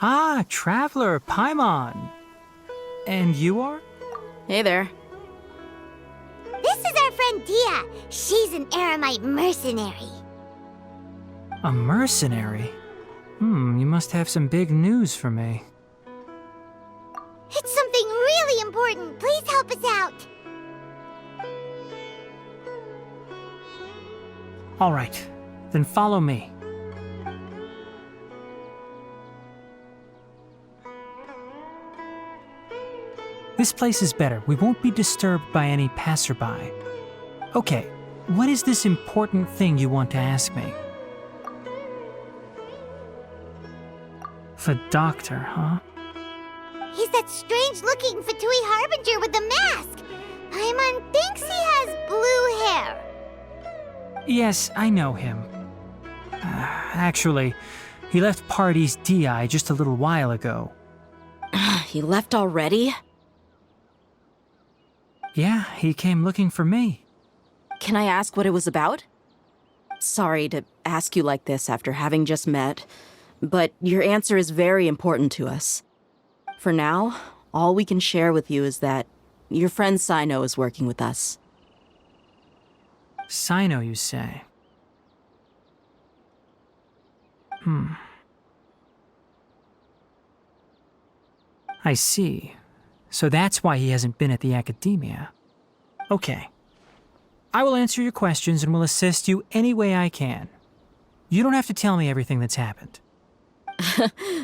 Ah, Traveler, Paimon. And you are? Hey there. This is our friend Dia. She's an Aramite mercenary. A mercenary? You must have some big news for me. It's something really important. Please help us out. All right, then follow me. This place is better. We won't be disturbed by any passerby. Okay, what is this important thing you want to ask me? The doctor, huh? He's that strange-looking Fatui Harbinger with the mask. Paimon thinks he has blue hair. Yes, I know him. Actually, he left Party's DI just a little while ago. He left already? Yeah, he came looking for me. Can I ask what it was about? Sorry to ask you like this after having just met, but your answer is very important to us. For now, all we can share with you is that your friend Sino is working with us. Sino, you say? I see. So that's why he hasn't been at the academia. Okay. I will answer your questions and will assist you any way I can. You don't have to tell me everything that's happened.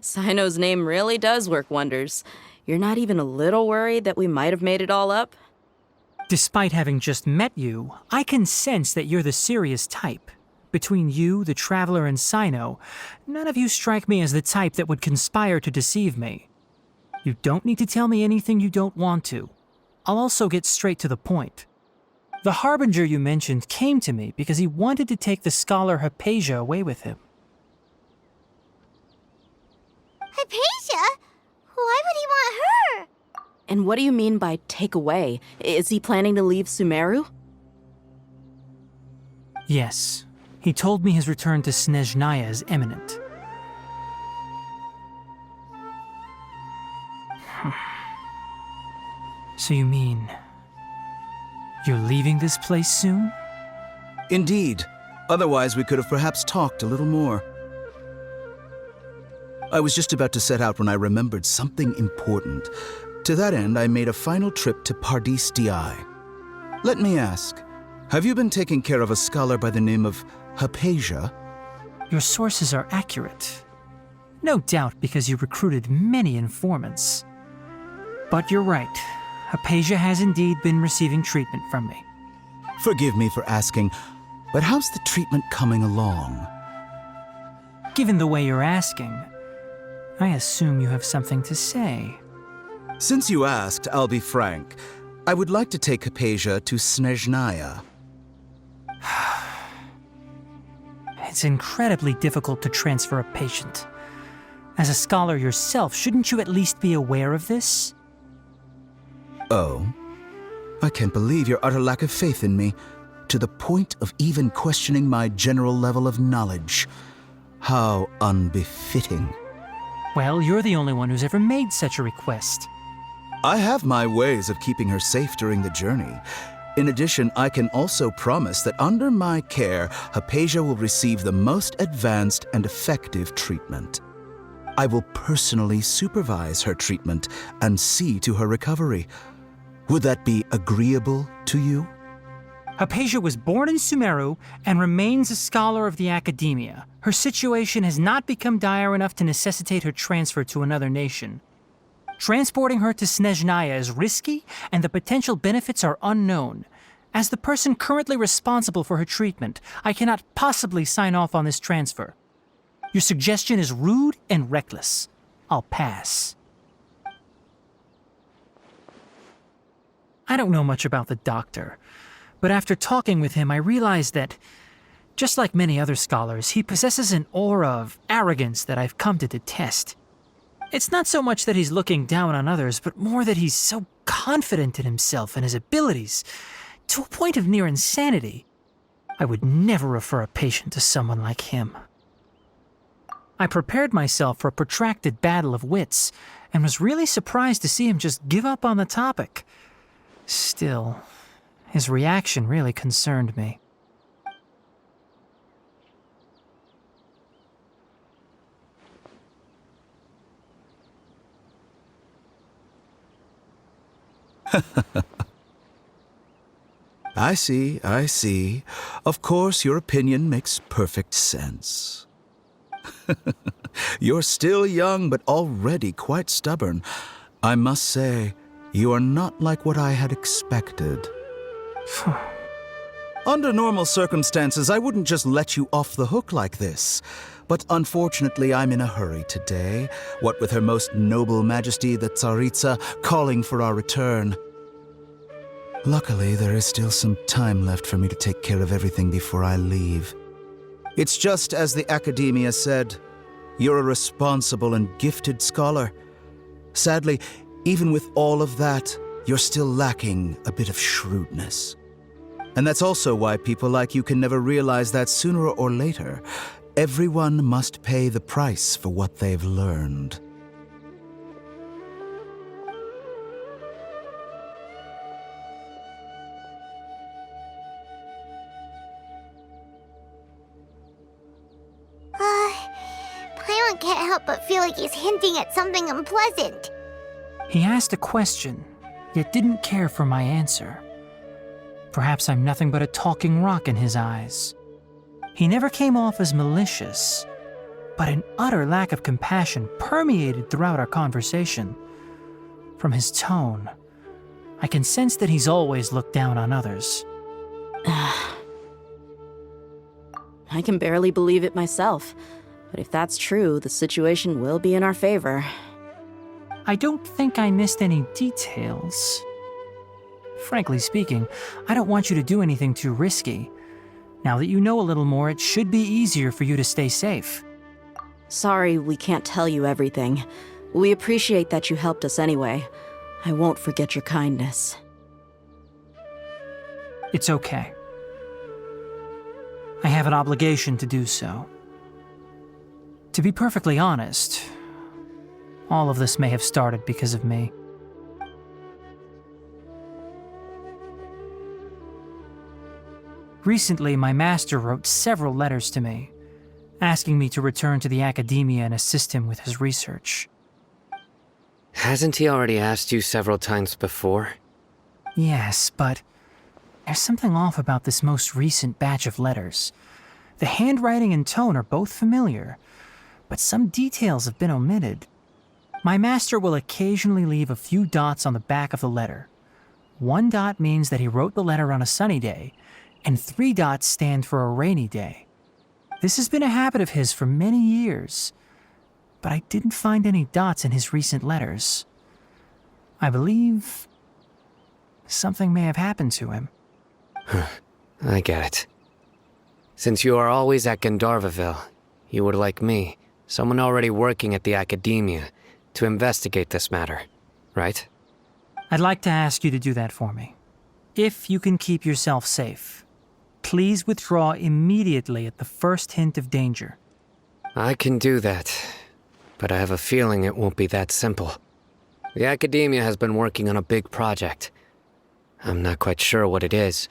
Sino's name really does work wonders. You're not even a little worried that we might have made it all up? Despite having just met you, I can sense that you're the serious type. Between you, the Traveler, and Sino, none of you strike me as the type that would conspire to deceive me. You don't need to tell me anything you don't want to. I'll also get straight to the point. The Harbinger you mentioned came to me because he wanted to take the scholar Hypatia away with him. Hypatia? Why would he want her? And what do you mean by take away? Is he planning to leave Sumeru? Yes. He told me his return to Snezhnaya is imminent. So you mean... you're leaving this place soon? Indeed. Otherwise, we could have perhaps talked a little more. I was just about to set out when I remembered something important. To that end, I made a final trip to Pardis Di. Let me ask, have you been taking care of a scholar by the name of Hypatia? Your sources are accurate. No doubt because you recruited many informants. But you're right. Hypatia has indeed been receiving treatment from me. Forgive me for asking, but how's the treatment coming along? Given the way you're asking, I assume you have something to say. Since you asked, I'll be frank. I would like to take Hypatia to Snezhnaya. It's incredibly difficult to transfer a patient. As a scholar yourself, shouldn't you at least be aware of this? Oh? I can't believe your utter lack of faith in me, to the point of even questioning my general level of knowledge. How unbefitting. Well, you're the only one who's ever made such a request. I have my ways of keeping her safe during the journey. In addition, I can also promise that under my care, Hypatia will receive the most advanced and effective treatment. I will personally supervise her treatment and see to her recovery. Would that be agreeable to you? Hypatia was born in Sumeru and remains a scholar of the academia. Her situation has not become dire enough to necessitate her transfer to another nation. Transporting her to Snezhnaya is risky, and the potential benefits are unknown. As the person currently responsible for her treatment, I cannot possibly sign off on this transfer. Your suggestion is rude and reckless. I'll pass. I don't know much about the doctor, but after talking with him, I realized that, just like many other scholars, he possesses an aura of arrogance that I've come to detest. It's not so much that he's looking down on others, but more that he's so confident in himself and his abilities, to a point of near insanity. I would never refer a patient to someone like him. I prepared myself for a protracted battle of wits, and was really surprised to see him just give up on the topic. Still, his reaction really concerned me. I see. Of course, your opinion makes perfect sense. You're still young, but already quite stubborn. I must say, you are not like what I had expected. Under normal circumstances, I wouldn't just let you off the hook like this. But unfortunately, I'm in a hurry today, what with Her Most Noble Majesty the Tsaritsa calling for our return. Luckily, there is still some time left for me to take care of everything before I leave. It's just as the Academia said, you're a responsible and gifted scholar. Sadly, even with all of that, you're still lacking a bit of shrewdness. And that's also why people like you can never realize that sooner or later, everyone must pay the price for what they've learned. Paimon can't help but feel like he's hinting at something unpleasant. He asked a question, yet didn't care for my answer. Perhaps I'm nothing but a talking rock in his eyes. He never came off as malicious, but an utter lack of compassion permeated throughout our conversation. From his tone, I can sense that he's always looked down on others. I can barely believe it myself. But if that's true, the situation will be in our favor. I don't think I missed any details. Frankly speaking, I don't want you to do anything too risky. Now that you know a little more, it should be easier for you to stay safe. Sorry we can't tell you everything. We appreciate that you helped us anyway. I won't forget your kindness. It's okay. I have an obligation to do so. To be perfectly honest, all of this may have started because of me. Recently, my master wrote several letters to me, asking me to return to the Academia and assist him with his research. Hasn't he already asked you several times before? Yes, but there's something off about this most recent batch of letters. The handwriting and tone are both familiar, but some details have been omitted. My master will occasionally leave a few dots on the back of the letter. 1 dot means that he wrote the letter on a sunny day, and 3 dots stand for a rainy day. This has been a habit of his for many years, but I didn't find any dots in his recent letters. I believe something may have happened to him. I get it. Since you are always at Gandharvaville, you would like me, someone already working at the Academia, to investigate this matter, right? I'd like to ask you to do that for me. If you can keep yourself safe, please withdraw immediately at the first hint of danger. I can do that, but I have a feeling it won't be that simple. The Academia has been working on a big project. I'm not quite sure what it is,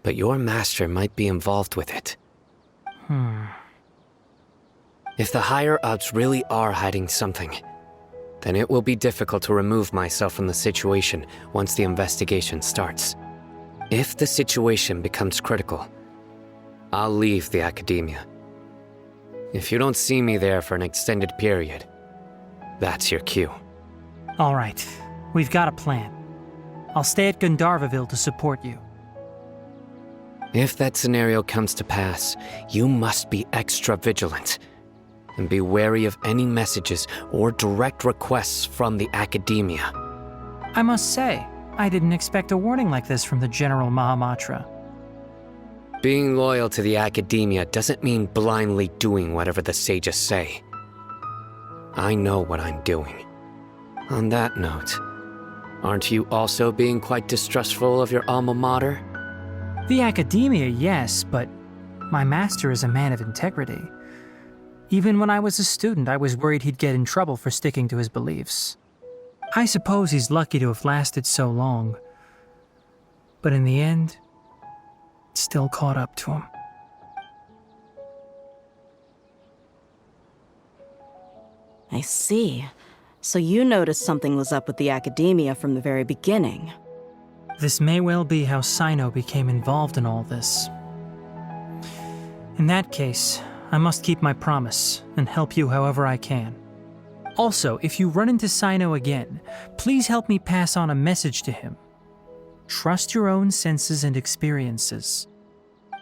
but your master might be involved with it. If the higher-ups really are hiding something, then it will be difficult to remove myself from the situation once the investigation starts. If the situation becomes critical, I'll leave the Academia. If you don't see me there for an extended period, that's your cue. All right, we've got a plan. I'll stay at Gandharvaville to support you. If that scenario comes to pass, you must be extra vigilant. And be wary of any messages or direct requests from the Academia. I must say, I didn't expect a warning like this from the General Mahamatra. Being loyal to the Academia doesn't mean blindly doing whatever the sages say. I know what I'm doing. On that note, aren't you also being quite distrustful of your alma mater? The Academia, yes, but my master is a man of integrity. Even when I was a student, I was worried he'd get in trouble for sticking to his beliefs. I suppose he's lucky to have lasted so long. But in the end, it still caught up to him. I see. So you noticed something was up with the academia from the very beginning. This may well be how Sino became involved in all this. In that case, I must keep my promise and help you however I can. Also, if you run into Sino again, please help me pass on a message to him. Trust your own senses and experiences.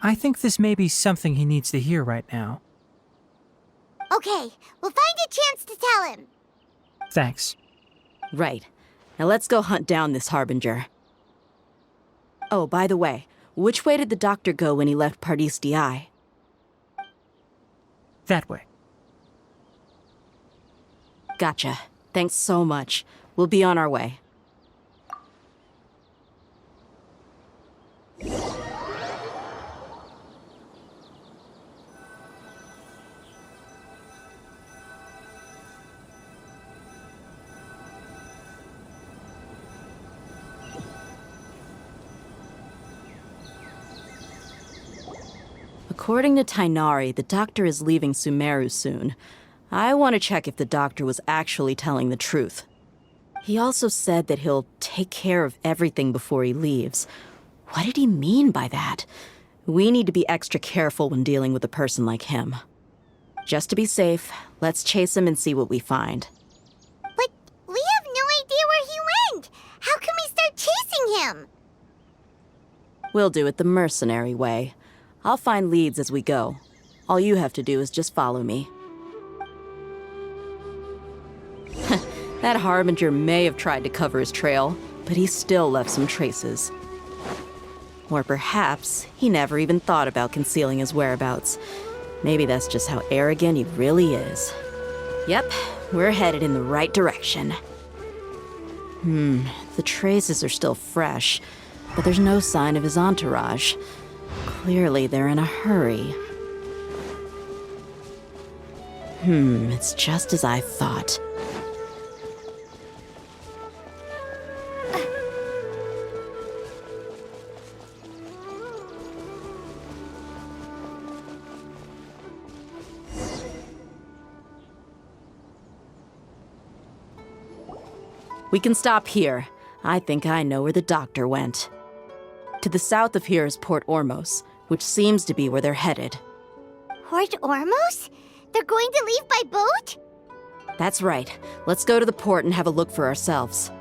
I think this may be something he needs to hear right now. Okay, we'll find a chance to tell him. Thanks. Right. Now let's go hunt down this Harbinger. Oh, by the way, which way did the doctor go when he left Pardis DI? That way. Gotcha. Thanks so much. We'll be on our way. According to Tainari, the doctor is leaving Sumeru soon. I want to check if the doctor was actually telling the truth. He also said that he'll take care of everything before he leaves. What did he mean by that? We need to be extra careful when dealing with a person like him. Just to be safe, let's chase him and see what we find. But we have no idea where he went. How can we start chasing him? We'll do it the mercenary way. I'll find leads as we go. All you have to do is just follow me. That Harbinger may have tried to cover his trail, but he still left some traces. Or perhaps he never even thought about concealing his whereabouts. Maybe that's just how arrogant he really is. Yep, we're headed in the right direction. The traces are still fresh, but there's no sign of his entourage. Clearly they're in a hurry. It's just as I thought. We can stop here. I think I know where the doctor went. To the south of here is Port Ormos, which seems to be where they're headed. Port Ormos? They're going to leave by boat? That's right. Let's go to the port and have a look for ourselves.